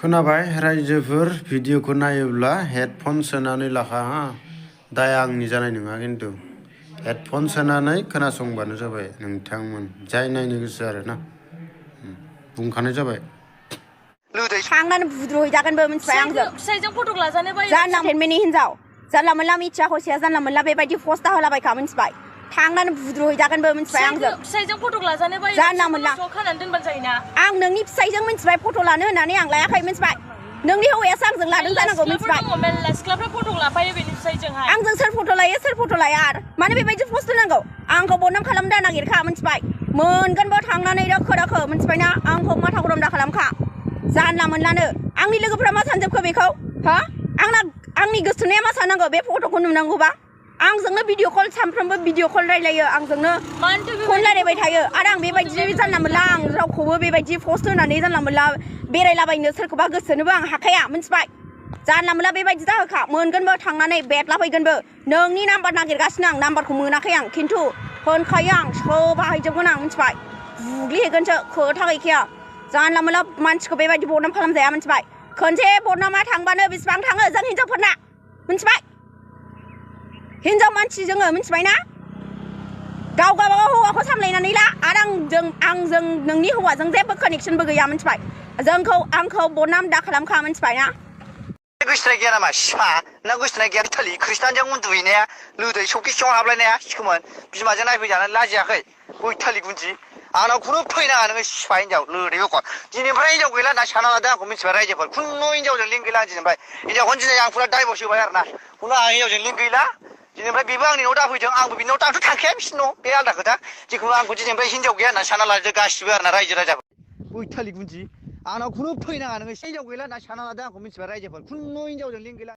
खोनाबाय रायजोफोर भिडिअखौ नायोब्ला हेडफन सोनानै लाखा हा दाया आंनि जानाय नङा खिन्थु हेडफन सोनानै खोनासंबानो जाबाय नोंथांमोन जाय नायनो गोसो आरोना बुंखानाय जाबाय थांनानै बुद्रुहैजागोनबो मिथिबाय आंजों फिसाइजों फट' लाजानो बायो जानला टेनमेनि हिनजाव जानला मोनला मिथिया हसिया जानला मोनला बेबायदि पस्टा होलाबायखा मिथिबाय थांनानै बुद्रुहैजागोनबो मिथिबाय आंजों फिसाइजों फट' लाजानो बायो जानला मोनला खानानै दोनबानो जायोना आं नोंनि फिसाइजों मिथिबाय फट' लानो होननानै आं लायाखै मिथिबाय नोंनि हौवायासो आंजों लादों जानांगौ मिथिबाय मेल्ला सिख्लाफ्रा फट' लाफायो बेनि फिसाइजोंहाय आंजों सोर फट' लायो सोर फट' लाया आरो मानो बेबायदि पस्ट होनांगौ आंखौ बदनाम खालामनो दा नागिरखा मिथिबाय मोनगोनबो थांनानै दोखो दोखो मिथिबायना आंखौ माथा गरम दा खालामखा जानला मोनलानो आंनि लोगोफ्रा मा सानजोबखो बेखौ हा आंनि गोसोथोनाया मा साननांगौ बे फट'खौ नुनांगौबा आंजोंनो भिडिअ कल सानफ्रोमबो भिडिअ कल रायलायो आंजोंनो फन रायलायबाय थायो आरो आं बेबायदि जानला मोनला आं रावखौबो बेबायदि पस्ट होनानै जानला मोनला बेरायलाबायनो सोरखौबा गोसोनोबो आं हाखाया मिथिबाय जानला मोनला बेबायदि जाहोखा मोनगोनबो थांनानै बेटला फैगोनबो नोंनि नाम्बार नागिरगासिनो आं नाम्बारखौ मोनाखै आं खिन्थु होनखायो आं सोबाहायजोबगोन आं मिथिबाय बुग्लिहैगोनसो खोथा गैखाया जानला मोनला मानसिखौ बेबायदि बदनाम खालामजाया मिथिबाय खनसे बदनामा थांबानो बेसेबां थाङो जों हिनजावफोरना मिथिबाय हिनजाव मानसि जोङो मिथिबायना गाव गावबागाव हौवाखौ सामलायनानै ला आरो आंजों नोंनि हौवाजों जेबो कानेक्सनबो गैया मिथिबाय आंखौ बदनाम दा खालामखा मिथिबायना गोसोनाय गैया नामा सिफा ना गोसोनाय गैया थालि खृष्टानजों उन्दुहैनाया लोदै सौखि सिङाव हाबलायनाया सिखोमोन बिमाजों नायफैजानानै लाजियाखै गय थालि गुन्जि आंनाव खुनु फैनाङा नोङो सिफा हिनजाव लोदै गखर दिनैनिफ्राय हिनजाव गैला होनना साना लादों आंखौ मिथिबाय रायजोफोर खुनु हिनजावजों लिंक गैला दिनैनिफ्राय हिनजावखौनो दिनै आं फुरा दायभर्स होबाय आरो ना खुनु आं हिनजावजों लिंक गैला दिनैनिफ्राय बेबो आंनि न'आव दाफैदों आंबो बिनि न'आव आंथ' थांखाया बिसिनि न' बे आलदा खोथा जिखुनु आंखौ दिनैनिफ्राय हिनजाव गैया होनना साना लादों गासिबो आरो ना रायजो राजाफोर गय थालि गुन्जि आंनाव खुनु फैनाङा नोङो हिनजाव गैला होनना साना लादों आंखौ मिथिबाय रायजोफोर खुनु हिनजावजों लिंक गैला